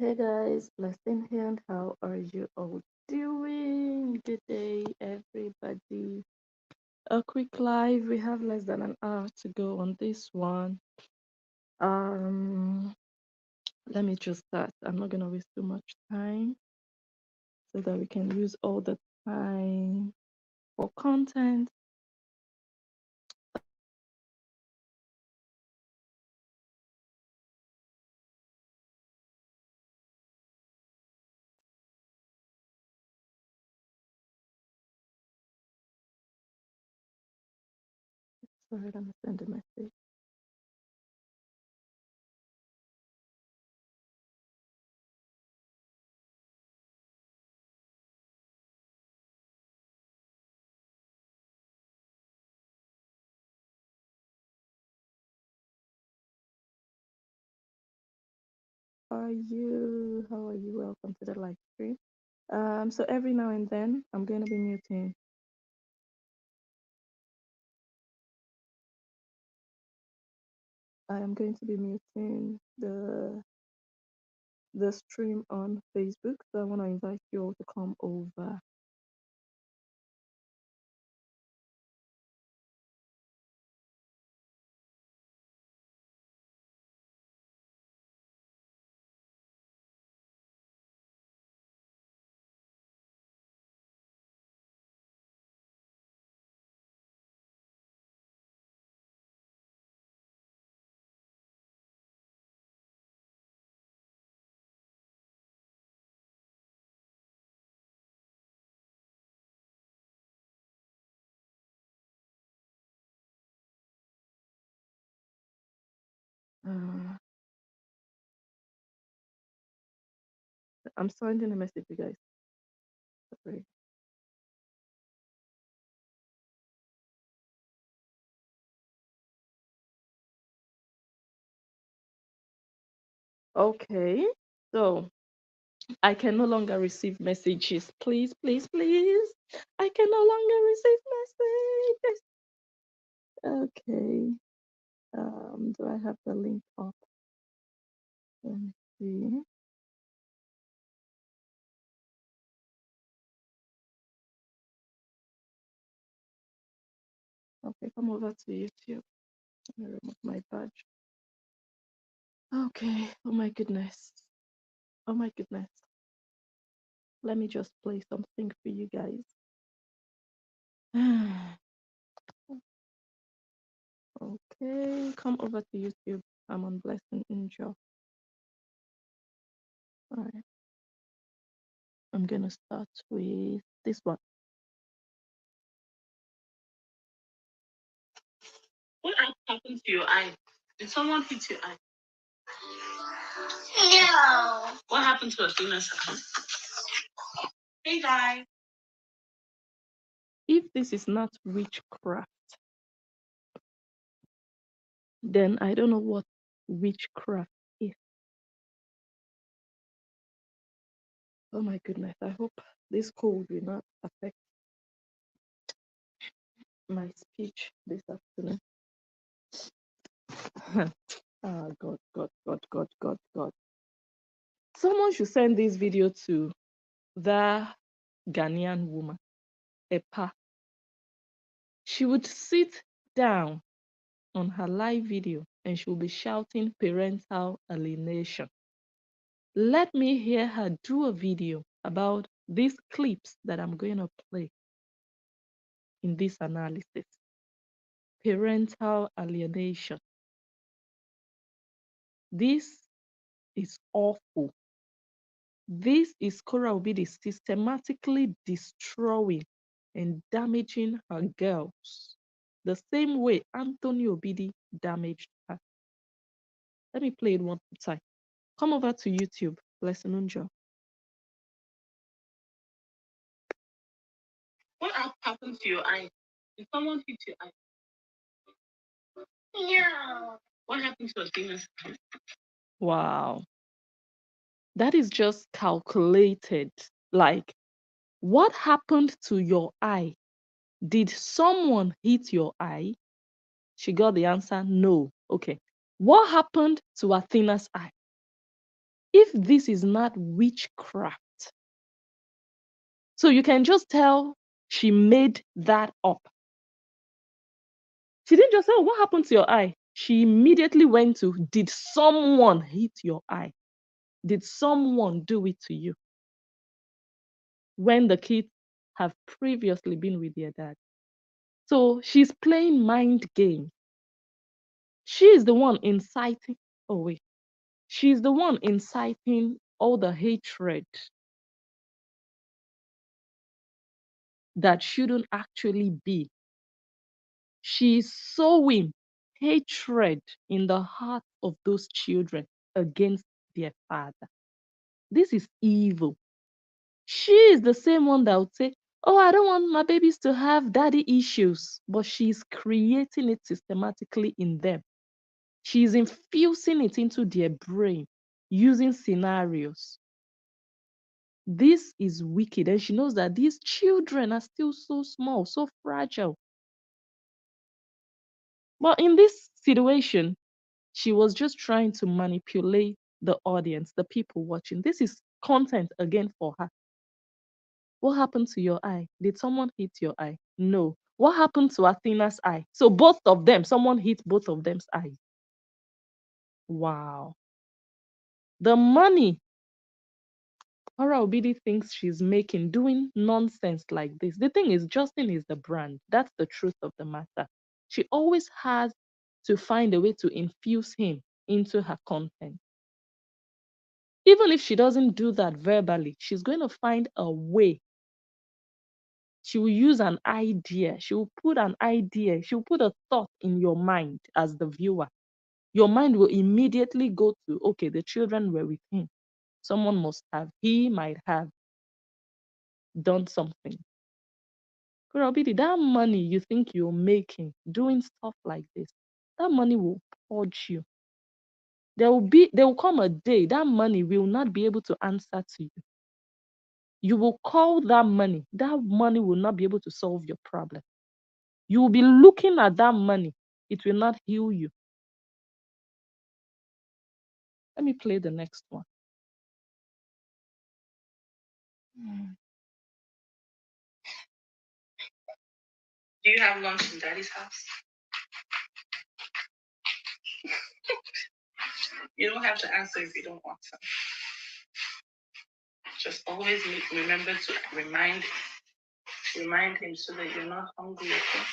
Hey guys, blessing here, and how are you all doing? Good day, everybody. A quick live. We have less than an hour to go on this one. Um, Let me just start. I'm not gonna waste too much time so that we can use all the time for content. Sorry, let me send a message. How are you? How are you? Welcome to the live stream. So every now and then I'm going to be muting. I am going to be muting the stream on Facebook. So I want to invite you all to come over. Uh, I'm sending a message, you guys. Sorry. Okay. So I can no longer receive messages. Please, please, please. I can no longer receive messages. Okay. Do I have the link up? Let me see. Okay, come over to YouTube. Let me remove my badge. Okay. Oh my goodness. Oh my goodness. Let me just play something for you guys. Okay, come over to YouTube. I'm on Blessing Angel. All right. I'm gonna start with this one. What happened to your eye? Did someone hit your eye? No. What happened to Athena's eye? Hey guys. If this is not witchcraft, then I don't know what witchcraft is. Oh my goodness. I hope this cold will not affect my speech this afternoon. Ah, God, God, God, God, God, God. Someone should send this video to the Ghanaian woman, Epa. She would sit down on her live video and she will be shouting parental alienation. Let me hear her do a video about these clips that I'm going to play in this analysis. Parental alienation. This is awful. This is Korra Obidi systematically destroying and damaging her girls the same way Anthony Obidi damaged her. Let me play it one more time. Come over to YouTube, Blessing Unja. What happened to your eye? Did someone hit your eye? No. What happened to Athena's eye? Wow. That is just calculated. Like, what happened to your eye? Did someone hit your eye? She got the answer no. Okay. What happened to Athena's eye? If this is not witchcraft, so you can just tell she made that up. She didn't just say, oh, what happened to your eye? She immediately went to, did someone hit your eye? Did someone do it to you? When the kids have previously been with their dad. So she's playing mind games. She is the one inciting, oh wait, she's the one inciting all the hatred that shouldn't actually be. She's sowing hatred in the heart of those children against their father. This is evil. She is the same one that would say, oh, I don't want my babies to have daddy issues, but she's creating it systematically in them. She's infusing it into their brain using scenarios. This is wicked, and she knows that these children are still so small, so fragile. But in this situation, she was just trying to manipulate the audience, the people watching. This is content again for her. What happened to your eye? Did someone hit your eye? No. What happened to Athena's eye? So both of them, someone hit both of them's eyes. Wow. The money Korra Obidi thinks she's making doing nonsense like this. The thing is, Justin is the brand. That's the truth of the matter. She always has to find a way to infuse him into her content. Even if she doesn't do that verbally, she's going to find a way. She will use an idea. She will put an idea. She will put a thought in your mind as the viewer. Your mind will immediately go to, okay, the children were with him. Someone must have, he might have done something. Korra Obidi, that money you think you're making doing stuff like this, that money will purge you. There will come a day that money will not be able to answer to you. You will call that money will not be able to solve your problem. You will be looking at that money, it will not heal you. Let me play the next one. Do you have lunch in daddy's house? You don't have to answer if you don't want to. Just always remember to remind him so that you're not hungry. Okay?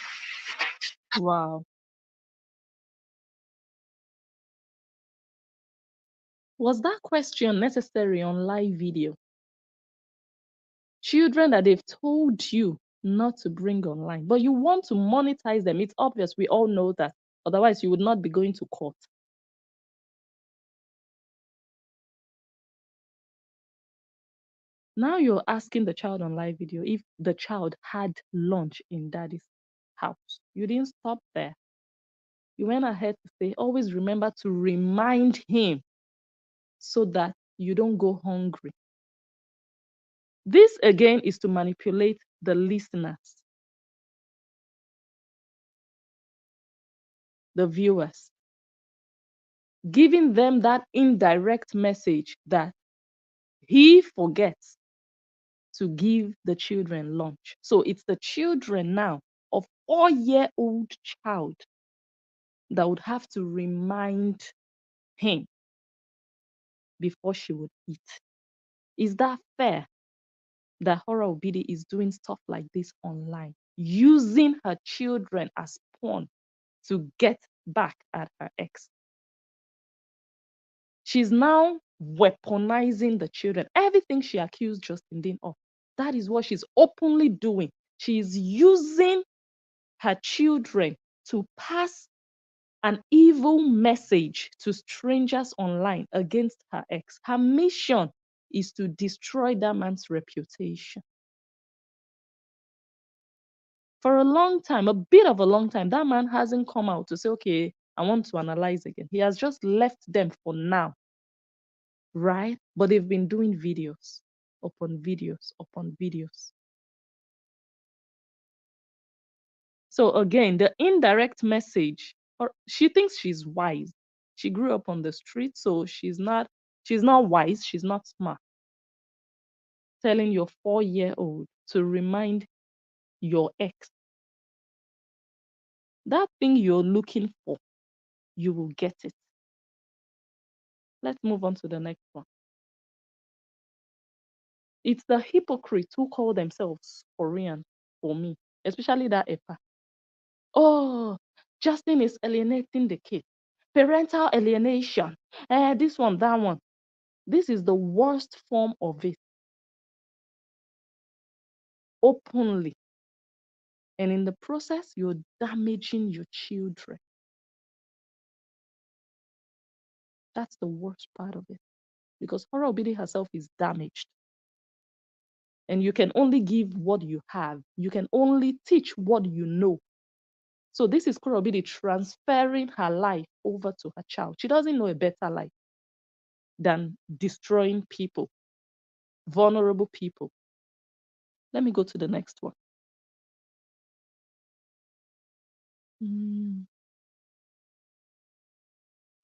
Wow. Was that question necessary on live video? Children that they've told you not to bring online, but you want to monetize them. It's obvious. We all know that. Otherwise, you would not be going to court. Now you're asking the child on live video if the child had lunch in daddy's house. You didn't stop there. You went ahead to say, always remember to remind him so that you don't go hungry. This again is to manipulate the listeners, the viewers, giving them that indirect message that he forgets to give the children lunch. So it's the children now of 4-year-old child that would have to remind him before she would eat. Is that fair that Korra Obidi is doing stuff like this online, using her children as pawn to get back at her ex? She's now weaponizing the children. Everything she accused Justin Dean of, that is what she's openly doing. She's using her children to pass an evil message to strangers online against her ex. Her mission is to destroy that man's reputation. For a long time, a bit of a long time, that man hasn't come out to say, okay, I want to analyze again. He has just left them for now, right? But they've been doing videos upon videos upon videos. So again, the indirect message, or she thinks she's wise. She grew up on the street, so she's She's not wise, she's not smart. Telling your 4-year-old to remind your ex that thing you're looking for, you will get it. Let's move on to the next one. It's the hypocrites who call themselves Korean for me, especially that EPA. Oh, Justin is alienating the kid. Parental alienation. This one, that one. This is the worst form of it. Openly. And in the process, you're damaging your children. That's the worst part of it. Because Korra Obidi herself is damaged. And you can only give what you have. You can only teach what you know. So this is Korra Obidi transferring her life over to her child. She doesn't know a better life than destroying people, vulnerable people. Let me go to the next one.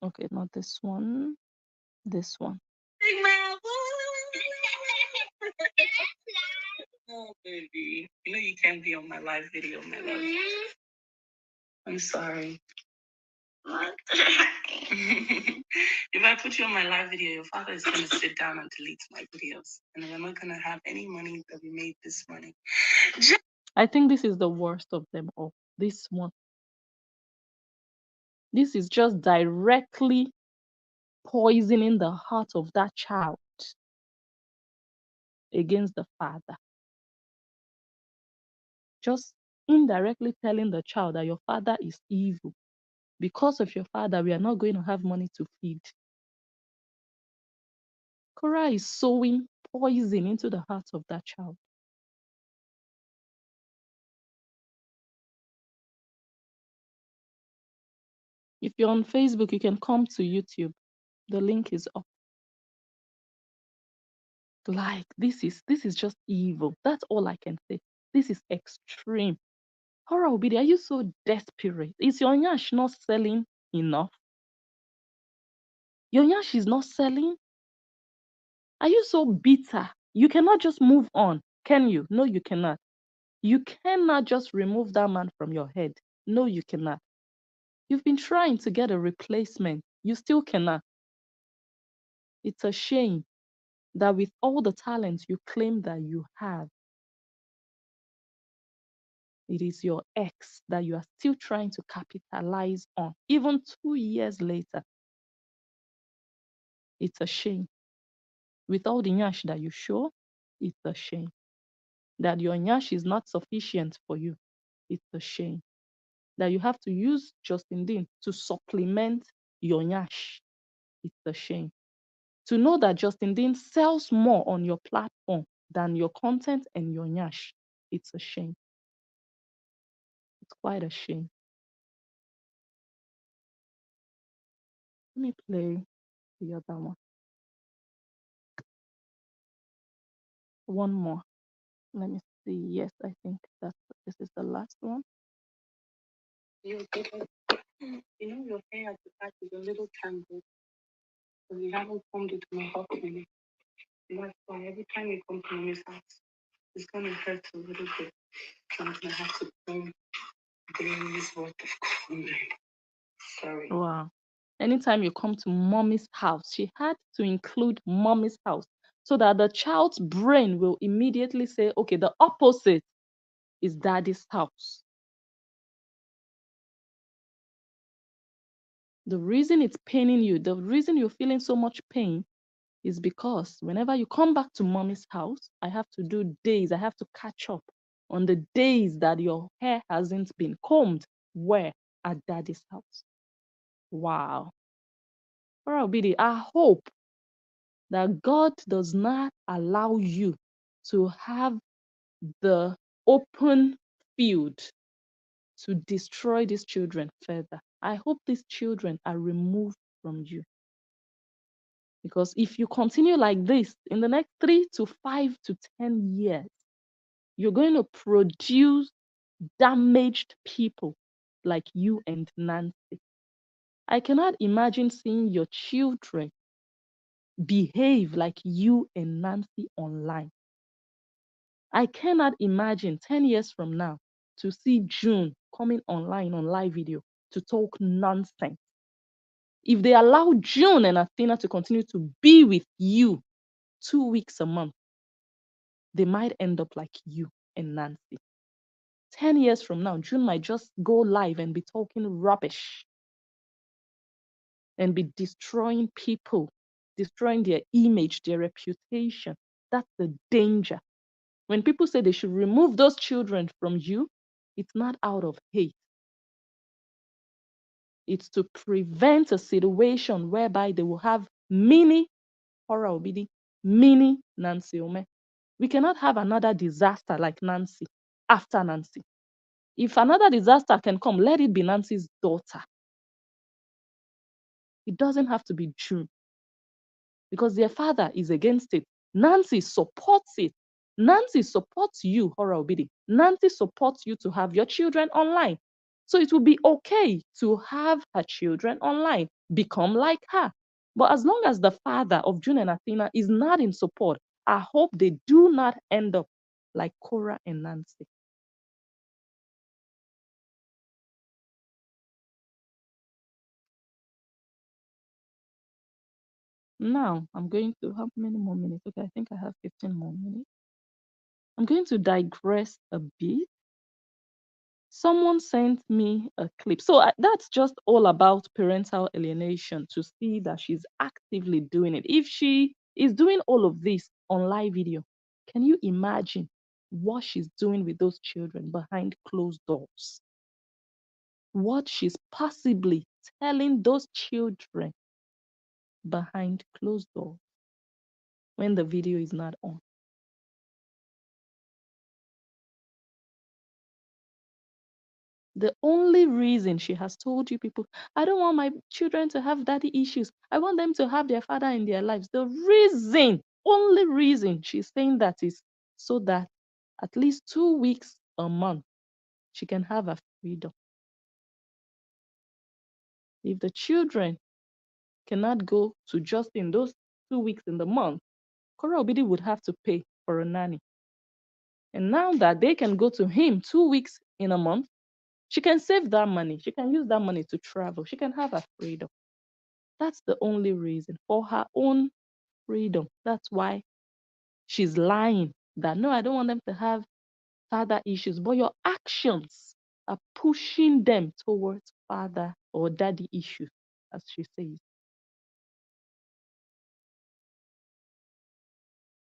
Okay, not this one. This one. Oh, baby. You know you can't be on my live video, my love. I'm sorry. What? If I put you on my live video, your father is going to sit down and delete my videos. And we're not going to have any money that we made this morning. I think this is the worst of them all. This one. This is just directly poisoning the heart of that child against the father. Just indirectly telling the child that your father is evil. Because of your father, we are not going to have money to feed. Korra is sowing poison into the heart of that child. If you're on Facebook, you can come to YouTube. The link is up. Like, this is just evil. That's all I can say. This is extreme. Korra Obidi, are you so desperate? Is your nyash not selling enough? Your nyash is not selling? Are you so bitter? You cannot just move on, can you? No, you cannot. You cannot just remove that man from your head. No, you cannot. You've been trying to get a replacement. You still cannot. It's a shame that with all the talents you claim that you have, it is your ex that you are still trying to capitalize on, even 2 years later. It's a shame. With all the nyash that you show, it's a shame. That your nyash is not sufficient for you, it's a shame. That you have to use Justin Dean to supplement your nyash, it's a shame. To know that Justin Dean sells more on your platform than your content and your nyash, it's a shame. It's quite a shame. Let me play the other one. One more. Let me see. Yes, I think this is the last one. You know your hair at the back is a little tangled. So you haven't combed it to my husband. That's why every time you come to Mommy's house, it's gonna hurt a little bit. So I'm gonna have to comb days worth of combing. Sorry. Wow. Anytime you come to Mommy's house, she had to include Mommy's house so that the child's brain will immediately say, okay, the opposite is Daddy's house. The reason it's paining you, the reason you're feeling so much pain is because whenever you come back to Mommy's house, I have to do days, I have to catch up on the days that your hair hasn't been combed. Where? At Daddy's house. Wow. Korra Obidi, I hope that God does not allow you to have the open field to destroy these children further. I hope these children are removed from you. Because if you continue like this, in the next 3 to 5 to 10 years, you're going to produce damaged people like you and Nancy. I cannot imagine seeing your children behave like you and Nancy online. I cannot imagine 10 years from now to see June coming online on live video to talk nonsense. If they allow June and Athena to continue to be with you 2 weeks a month, they might end up like you and Nancy. 10 years from now, June might just go live and be talking rubbish and be destroying people, destroying their image, their reputation. That's the danger. When people say they should remove those children from you, it's not out of hate. It's to prevent a situation whereby they will have mini Korra Obidi, mini Nancy Ome. We cannot have another disaster like Nancy after Nancy. If another disaster can come, let it be Nancy's daughter. It doesn't have to be June because their father is against it. Nancy supports it. Nancy supports you, Korra Obidi. Nancy supports you to have your children online. So it will be okay to have her children online, become like her. But as long as the father of June and Athena is not in support, I hope they do not end up like Korra and Nancy. Now, I'm going to, how many more minutes? Okay, I think I have 15 more minutes. I'm going to digress a bit. Someone sent me a clip. So that's just all about parental alienation, to see that she's actively doing it. If she is doing all of this on live video, can you imagine what she's doing with those children behind closed doors? What she's possibly telling those children behind closed doors when the video is not on. The only reason she has told you people, I don't want my children to have daddy issues. I want them to have their father in their lives. The reason, only reason she's saying that is so that at least 2 weeks a month, she can have her freedom. If the children cannot go to Justin those 2 weeks in the month, Korra Obidi would have to pay for a nanny. And now that they can go to him 2 weeks in a month, she can save that money. She can use that money to travel. She can have her freedom. That's the only reason, for her own freedom. That's why she's lying that no, I don't want them to have father issues. But your actions are pushing them towards father or daddy issues, as she says.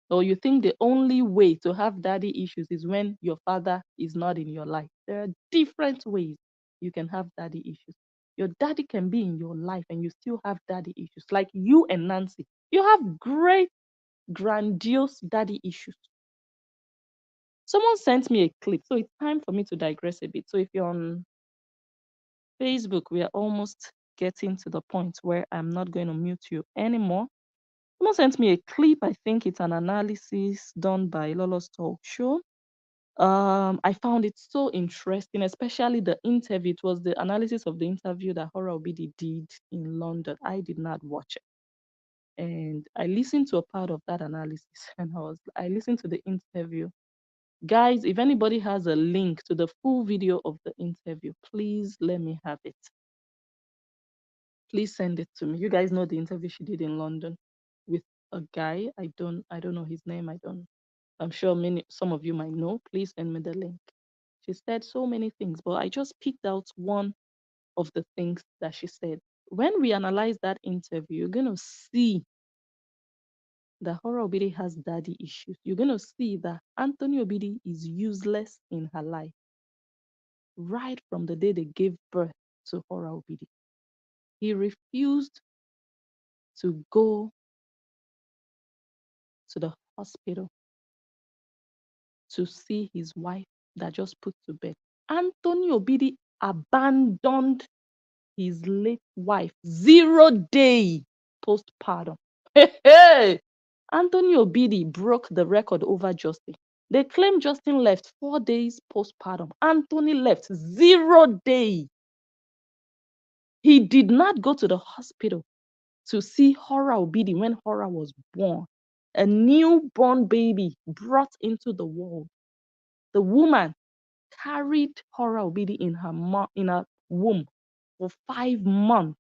Or you think the only way to have daddy issues is when your father is not in your life. There are different ways you can have daddy issues. Your daddy can be in your life and you still have daddy issues. Like you and Nancy, you have great, grandiose daddy issues. Someone sent me a clip, so it's time for me to digress a bit. So if you're on Facebook, we are almost getting to the point where I'm not going to mute you anymore. Someone sent me a clip. I think it's an analysis done by Lolo's Talk Show. I found it so interesting, especially the interview. It was the analysis of the interview that Korra Obidi did in London. I did not watch it. And I listened to a part of that analysis and I listened to the interview. Guys, if anybody has a link to the full video of the interview, please let me have it. Please send it to me. You guys know the interview she did in London with a guy. I don't know his name. I'm sure some of you might know. Please send me the link. She said so many things, but I just picked out one of the things that she said. When we analyze that interview, you're gonna see that Korra Obidi has daddy issues. You're gonna see that Anthony Obidi is useless in her life right from the day they gave birth to Korra Obidi. He refused to go to the hospital to see his wife that just put to bed. Anthony Obidi abandoned his late wife 0 day postpartum. Hey! Anthony Obidi broke the record over Justin. They claim Justin left 4 days postpartum. Anthony left 0 day. He did not go to the hospital to see Korra Obidi when Korra was born, a newborn baby brought into the world. The woman carried Korra Obidi in her womb for 5 months.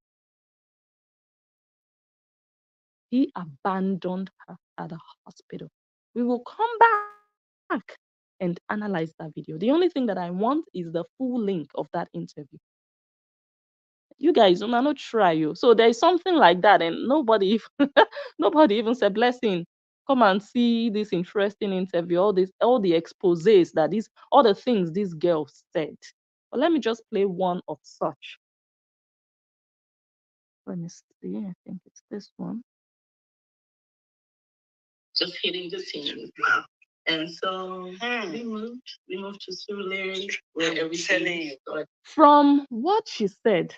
He abandoned her at the hospital. We will come back and analyze that video. The only thing that I want is the full link of that interview. You guys will not try you. So there is something like that, and nobody even said, blessing, come and see this interesting interview, all the exposés that all the things these girls said. But let me just play one of such. Let me see. I think it's this one. Just hitting the scene. And so we moved to Surulere, where everything started. From what she said,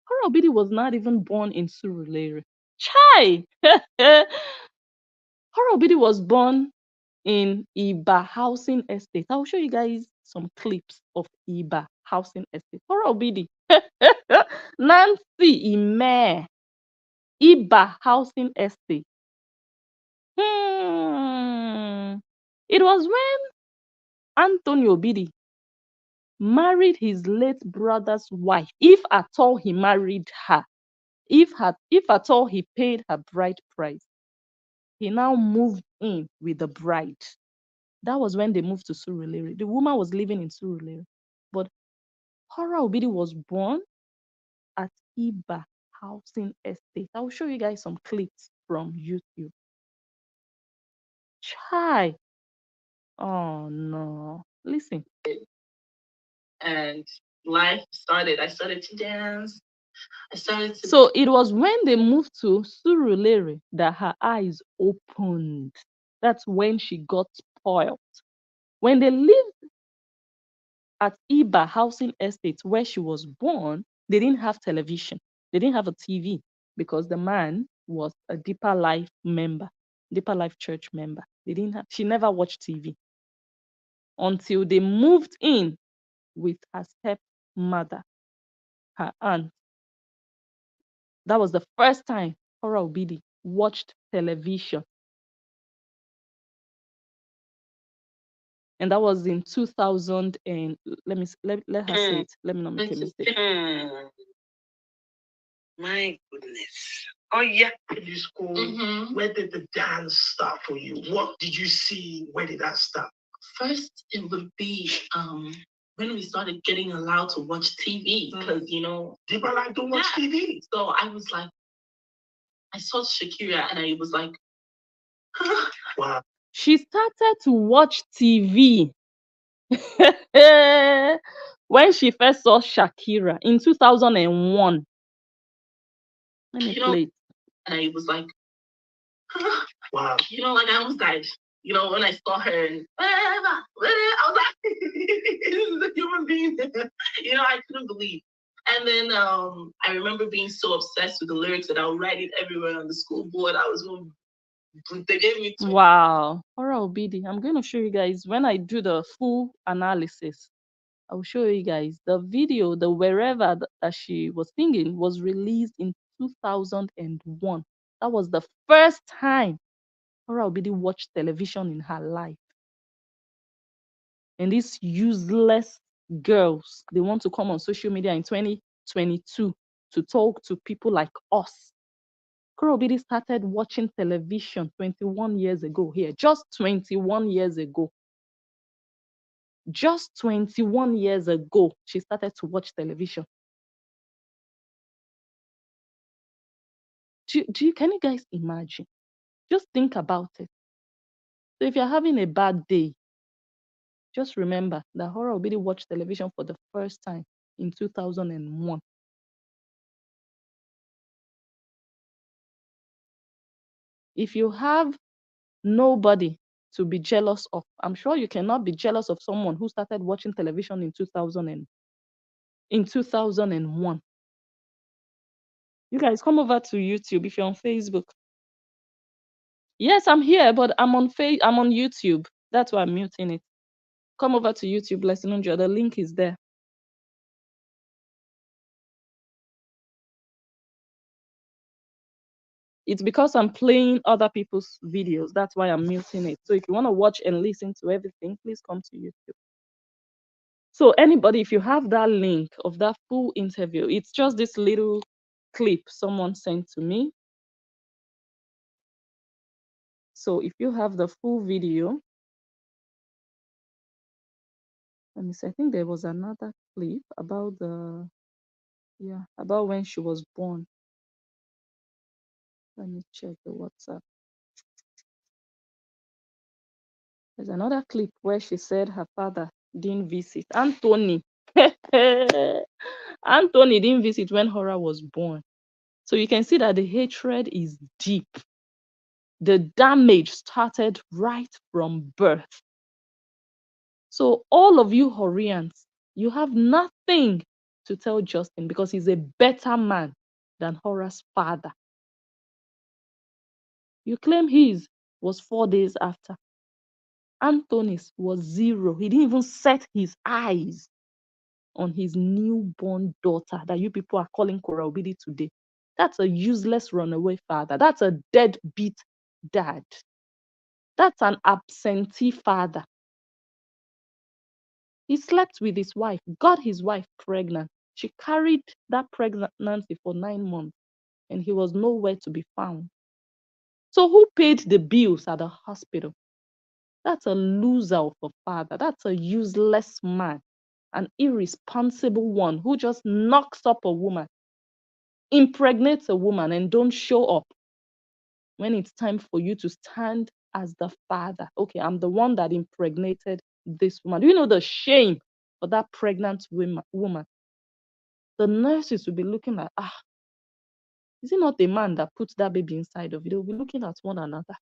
Korra Obidi was not even born in Surulere. Chai! Korra Obidi was born in Iba Housing Estate. I'll show you guys some clips of Iba Housing Estate. Korra Obidi. Nancy Ime. Iba Housing Estate. It was when Anthony Obidi married his late brother's wife, if at all he married her, if at all he paid her bride price. He now moved in with the bride. That was when they moved to Surulere. The woman was living in Surulere. But Korra Obidi was born at Iba Housing Estate. I'll show you guys some clips from YouTube. Chai. Oh no. Listen. And life started. I started to dance. So it was when they moved to Surulere that her eyes opened. That's when she got spoiled. When they lived at Iba Housing Estate, where she was born, they didn't have television. They didn't have a TV because the man was a Deeper Life member, Deeper Life Church member. She never watched TV until they moved in with her stepmother, her aunt. That was the first time Korra Obidi watched television. And that was in 2000 and let her say it. Let me not make a mistake. My goodness. Oh yeah, in school. Where did the dance start for you? What did you see? Where did that start? First, it would be when we started getting allowed to watch TV, because people like to watch TV. So I was like, I saw Shakira, and I was like, wow. She started to watch TV when she first saw Shakira in 2001. Let me play. And I was like, wow. Like I almost died. When I saw her, and I was like, this is a human being. I couldn't believe. And then I remember being so obsessed with the lyrics that I would write it everywhere on the school board. They gave me. Wow. Korra Obidi. I'm going to show you guys when I do the full analysis. I'll show you guys the video, the wherever that she was singing was released in 2001. That was the first time Korra Obidi watched television in her life. And these useless girls, they want to come on social media in 2022 to talk to people like us. Korra Obidi started watching television 21 years ago here, just 21 years ago. Just 21 years ago, she started to watch television. Can you guys imagine? Just think about it. So if you're having a bad day, just remember that Korra Obidi watched television for the first time in 2001. If you have nobody to be jealous of, I'm sure you cannot be jealous of someone who started watching television in 2001. You guys come over to YouTube if you're on Facebook. Yes, I'm here, but I'm on YouTube. That's why I'm muting it. Come over to YouTube, Blessing Unja. The link is there. It's because I'm playing other people's videos. That's why I'm muting it. So if you want to watch and listen to everything, please come to YouTube. So anybody, if you have that link of that full interview, it's just this little clip someone sent to me. So if you have the full video, let me see, I think there was another clip about about when she was born. Let me check the WhatsApp. There's another clip where she said her father didn't visit. Anthony. Anthony didn't visit when Korra was born. So you can see that the hatred is deep. The damage started right from birth. So all of you Horians, you have nothing to tell Justin because he's a better man than Korra's father. You claim his was 4 days after. Anthony's was 0. He didn't even set his eyes on his newborn daughter that you people are calling Korra Obidi today. That's a useless runaway father. That's a deadbeat dad. That's an absentee father. He slept with his wife, got his wife pregnant. She carried that pregnancy for 9 months, and he was nowhere to be found. So who paid the bills at the hospital? That's a loser of a father. That's a useless man, an irresponsible one who just knocks up a woman, impregnates a woman, and don't show up when it's time for you to stand as the father. Okay, I'm the one that impregnated this woman. Do you know the shame for that pregnant woman? The nurses will be looking at, is it not the man that put that baby inside of you? They'll be looking at one another.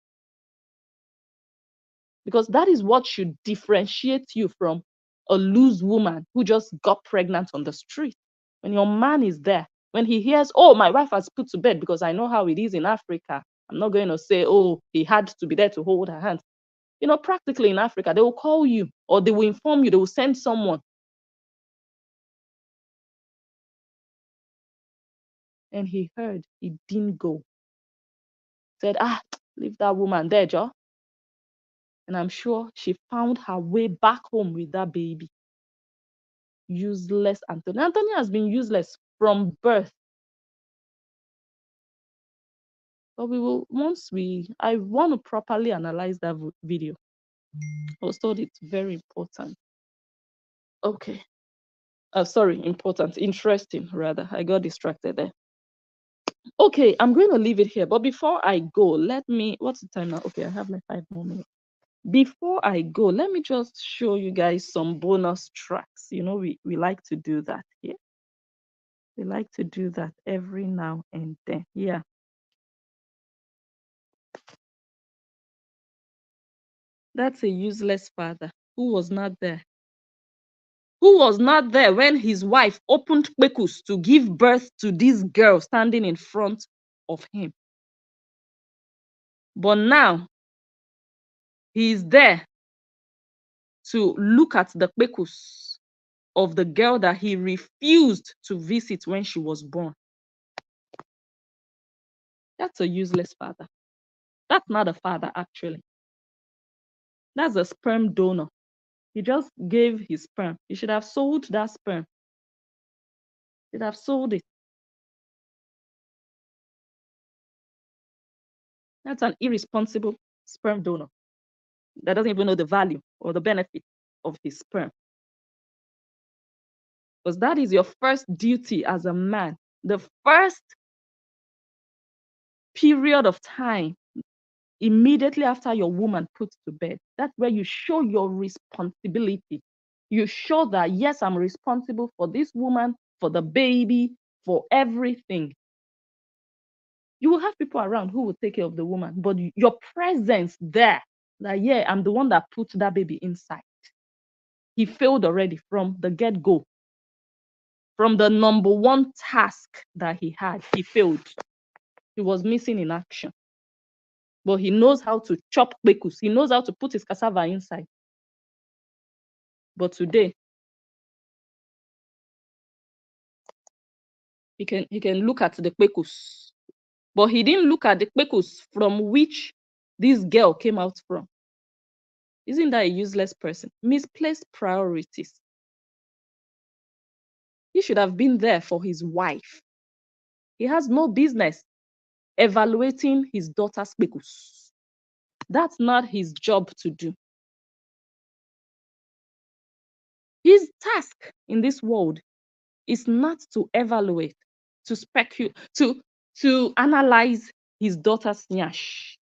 Because that is what should differentiate you from a loose woman who just got pregnant on the street. When your man is there, when he hears, oh, my wife has put to bed, because I know how it is in Africa. I'm not going to say, oh, he had to be there to hold her hand. You know, practically in Africa, they will call you or they will inform you, they will send someone. And he heard, he didn't go. Said, leave that woman there, Joe. And I'm sure she found her way back home with that baby. Useless Anthony. Anthony has been useless from birth. But we will, I want to properly analyze that video. I was told it's very important. Okay. Sorry, important, interesting, rather. I got distracted there. Okay, I'm going to leave it here. But before I go, what's the time now? Okay, I have like 5 more minutes. Before I go, let me just show you guys some bonus tracks. You know, we like to do that here. We like to do that every now and then. Yeah. That's a useless father who was not there. Who was not there when his wife opened Kpekus to give birth to this girl standing in front of him. But now, he's there to look at the Kpekus of the girl that he refused to visit when she was born. That's a useless father. That's not a father, actually. That's a sperm donor. He just gave his sperm. He should have sold that sperm. He should have sold it. That's an irresponsible sperm donor that doesn't even know the value or the benefit of his sperm. Because that is your first duty as a man. The first period of time immediately after your woman puts to bed, that's where you show your responsibility. You show that, yes, I'm responsible for this woman, for the baby, for everything. You will have people around who will take care of the woman, but your presence there, that, yeah, I'm the one that put that baby inside. He failed already from the get-go. From the number one task that he had, he failed. He was missing in action. But he knows how to chop kpekus. He knows how to put his cassava inside. But today, he can look at the kpekus But he didn't look at the kpekus from which this girl came out from. Isn't that a useless person? Misplaced priorities. He should have been there for his wife. He has no business evaluating his daughter's kpekus. That's not his job to do. His task in this world is not to evaluate, to speculate, to analyze his daughter's nyash.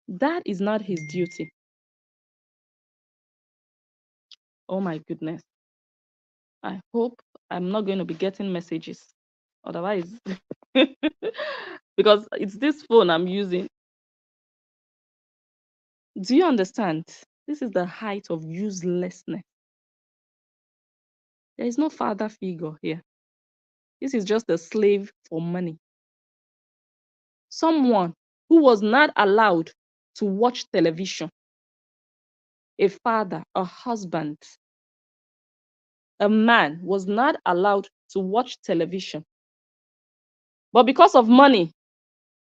That is not his duty. Oh my goodness. I hope I'm not going to be getting messages. Otherwise, because it's this phone I'm using. Do you understand? This is the height of uselessness. There is no father figure here. This is just a slave for money. Someone who was not allowed to watch television. A father, a husband, a man was not allowed to watch television. But because of money,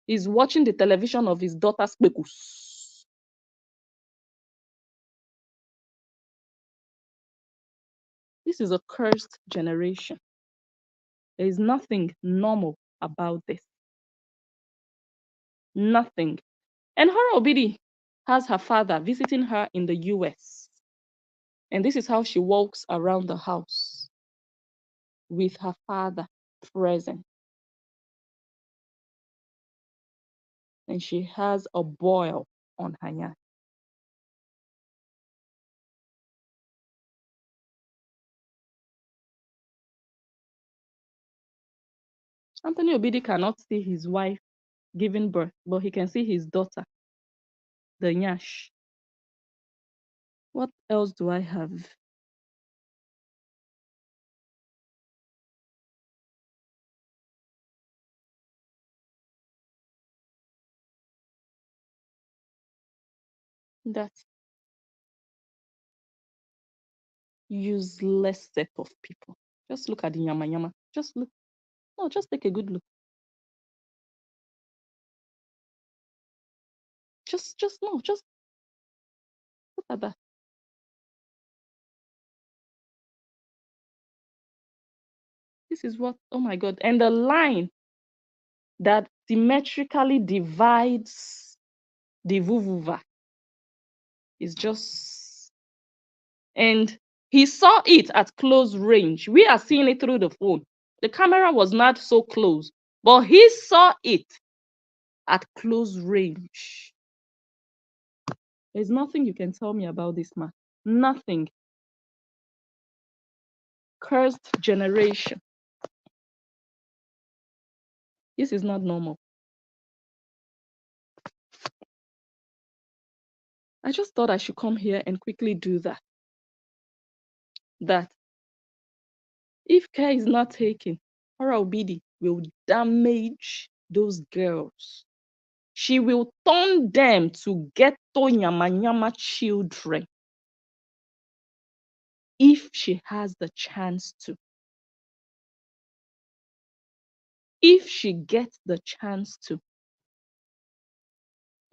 he's watching the television of his daughter's kpekus. This is a cursed generation. There is nothing normal about this. Nothing. And Korra Obidi has her father visiting her in the US. And this is how she walks around the house with her father present. And she has a boil on her neck. Anthony Obidi cannot see his wife giving birth, but he can see his daughter, the nyash. What else do I have? That useless set of people. Just look at the yama yama. Just look. No, just take a good look. Just no, just look at that. This is what, oh my God. And the line that symmetrically divides the vuvuva is just, and he saw it at close range. We are seeing it through the phone. The camera was not so close, but he saw it at close range. There's nothing you can tell me about this man. Nothing. Cursed generation. This is not normal. I just thought I should come here and quickly do that. That if care is not taken, Korra Obidi will damage those girls. She will turn them to ghetto nyama nyama children if she has the chance to. If she gets the chance to.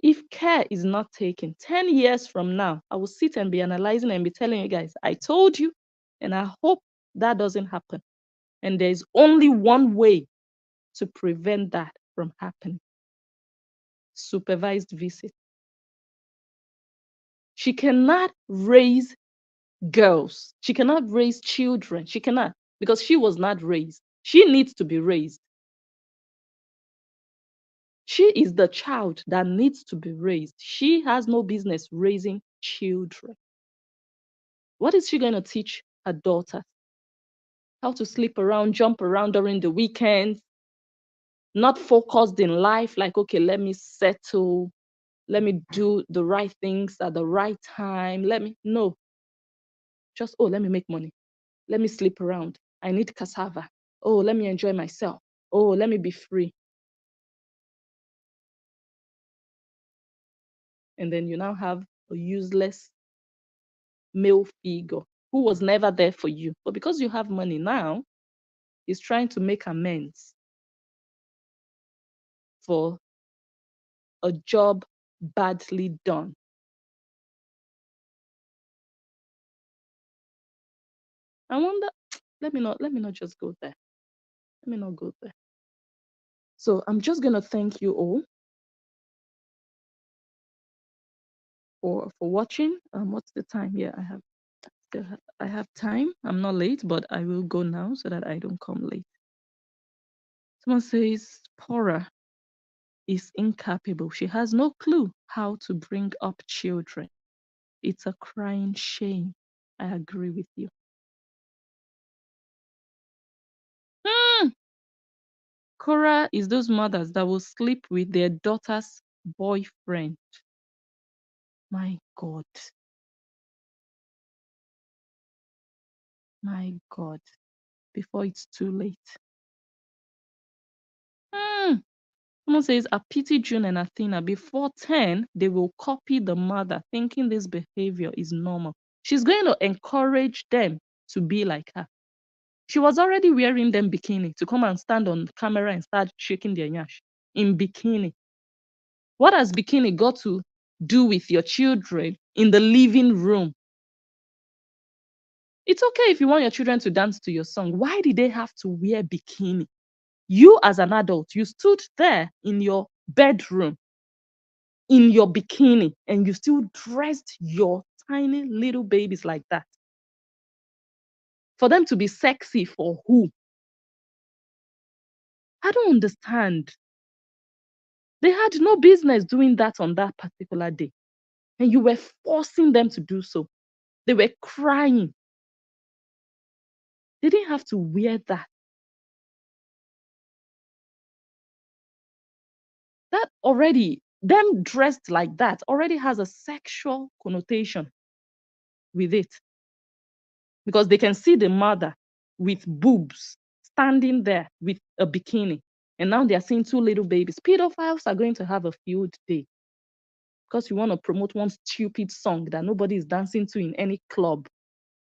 If care is not taken, 10 years from now, I will sit and be analyzing and be telling you guys, I told you, and I hope that doesn't happen. And there's only one way to prevent that from happening. Supervised visit. She cannot raise girls. She cannot raise children. She cannot, because she was not raised. She needs to be raised. She is the child that needs to be raised. She has no business raising children. What is she going to teach her daughter? How to sleep around, jump around during the weekends, not focused in life, like, okay, let me settle, let me do the right things at the right time. No, just, oh, let me make money. Let me sleep around. I need cassava. Oh, let me enjoy myself. Oh, let me be free. And then you now have a useless male figure who was never there for you. But because you have money now, he's trying to make amends. for a job badly done. I wonder, let me not just go there. Let me not go there. So I'm just gonna thank you all for watching. What's the time? Yeah, I have time. I'm not late, but I will go now so that I don't come late. Someone says Korra is incapable. She has no clue how to bring up children. It's a crying shame. I agree with you. Hmm. Korra is those mothers that will sleep with their daughter's boyfriend. My God. My God. Before it's too late. Hmm. Someone says, I pity June and Athena. Before 10, they will copy the mother, thinking this behavior is normal. She's going to encourage them to be like her. She was already wearing them bikini to come and stand on camera and start shaking their nyash in bikini. What has bikini got to do with your children in the living room? It's okay if you want your children to dance to your song. Why did they have to wear bikini? You as an adult, you stood there in your bedroom in your bikini and you still dressed your tiny little babies like that. For them to be sexy for who? I don't understand. They had no business doing that on that particular day. And you were forcing them to do so. They were crying. They didn't have to wear that. That already, them dressed like that already has a sexual connotation with it. Because they can see the mother with boobs standing there with a bikini. And now they are seeing two little babies. Pedophiles are going to have a field day because you want to promote one stupid song that nobody is dancing to in any club.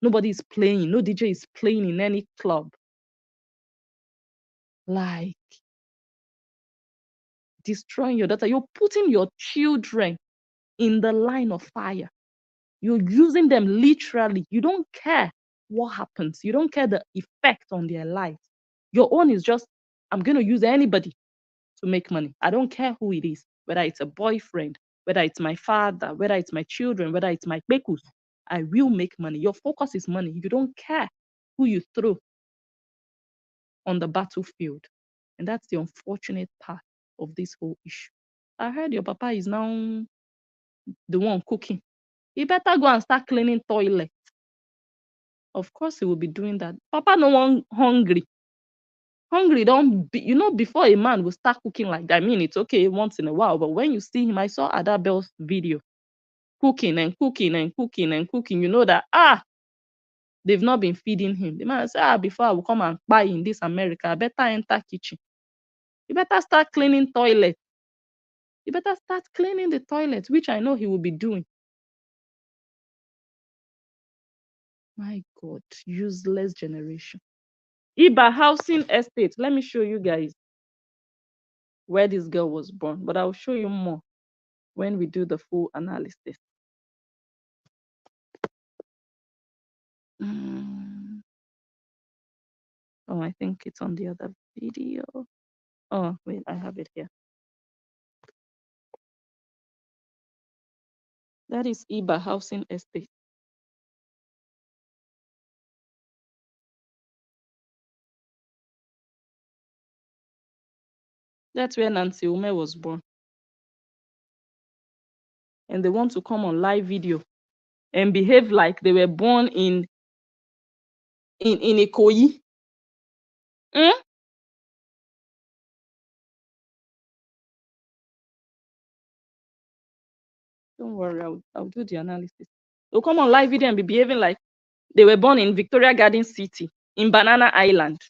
Nobody is playing. No DJ is playing in any club. Like destroying your daughter. You're putting your children in the line of fire. You're using them literally. You don't care what happens. You don't care the effect on their lives. Your own is just, I'm going to use anybody to make money. I don't care who it is, whether it's a boyfriend, whether it's my father, whether it's my children, whether it's my bekus. I will make money. Your focus is money. You don't care who you throw on the battlefield. And that's the unfortunate part of this whole issue. I heard your papa is now the one cooking. He better go and start cleaning toilet. Of course he will be doing that. Papa no one hungry. Hungry don't be, before a man will start cooking like that. I mean, it's okay once in a while, but when you see him, I saw Adabel's video cooking and cooking and cooking and cooking, you know that they've not been feeding him. The man say, before I will come and buy in this America, I better enter kitchen. You better start cleaning toilet. You better start cleaning the toilet, which I know he will be doing. My God, useless generation. Iba housing estate. Let me show you guys where this girl was born, but I'll show you more when we do the full analysis. Oh, I think it's on the other video. Oh, wait, I have it here. That is Iba housing estate. That's where Nancy Ume was born. And they want to come on live video and behave like they were born in Ikoyi. Hmm? Don't worry, I'll do the analysis. They'll come on live video and be behaving like they were born in Victoria Garden City, in Banana Island.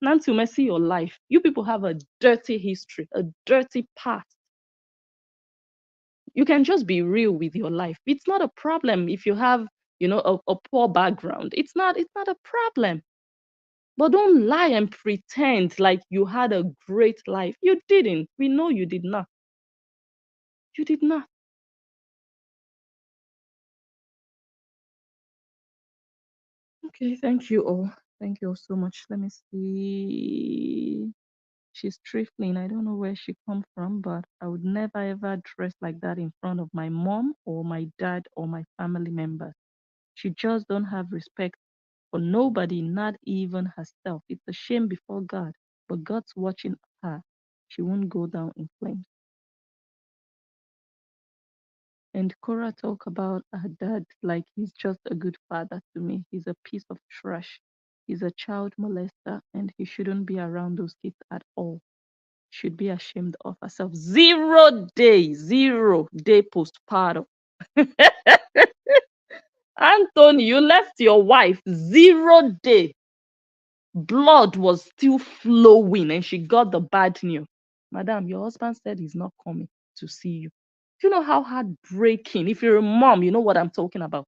Nancy Ume, see your life. You people have a dirty history, a dirty past. You can just be real with your life. It's not a problem if you have, a poor background. It's not a problem. But don't lie and pretend like you had a great life. You didn't. We know you did not. You did not. Okay, thank you all. Thank you all so much. Let me see. She's trifling. I don't know where she come from, but I would never ever dress like that in front of my mom or my dad or my family members. She just don't have respect for nobody, not even herself. It's a shame before God, but God's watching her. She won't go down in flames. And Korra talk about her dad like he's just a good father to me. He's a piece of trash. He's a child molester and he shouldn't be around those kids at all. Should be ashamed of herself. 0 day postpartum. Anthony, you left your wife 0 day. Blood was still flowing and she got the bad news. Madam, your husband said he's not coming to see you. Do you know how heartbreaking? If you're a mom, you know what I'm talking about.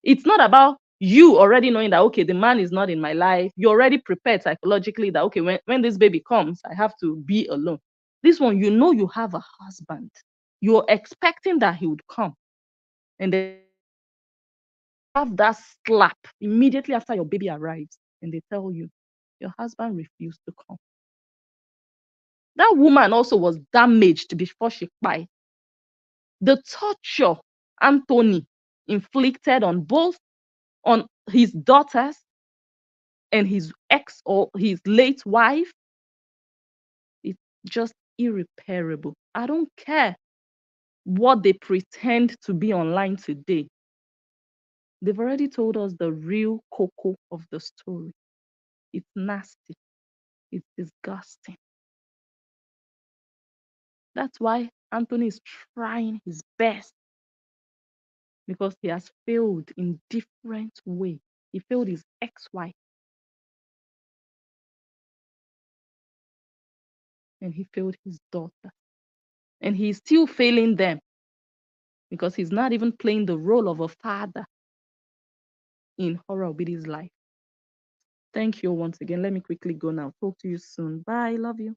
It's not about you already knowing that, okay, the man is not in my life. You're already prepared psychologically that, okay, when this baby comes, I have to be alone. This one, you know you have a husband. You're expecting that he would come. And then have that slap immediately after your baby arrives. And they tell you, your husband refused to come. That woman also was damaged before she died. The torture Anthony inflicted on both on his daughters and his ex or his late wife, it's just irreparable. I don't care what they pretend to be online today. They've already told us the real cocoa of the story. It's nasty. It's disgusting. That's why Anthony is trying his best because he has failed in different ways. He failed his ex-wife and he failed his daughter. And he's still failing them because he's not even playing the role of a father in Korra Obidi's life. Thank you once again. Let me quickly go now. Talk to you soon. Bye. Love you.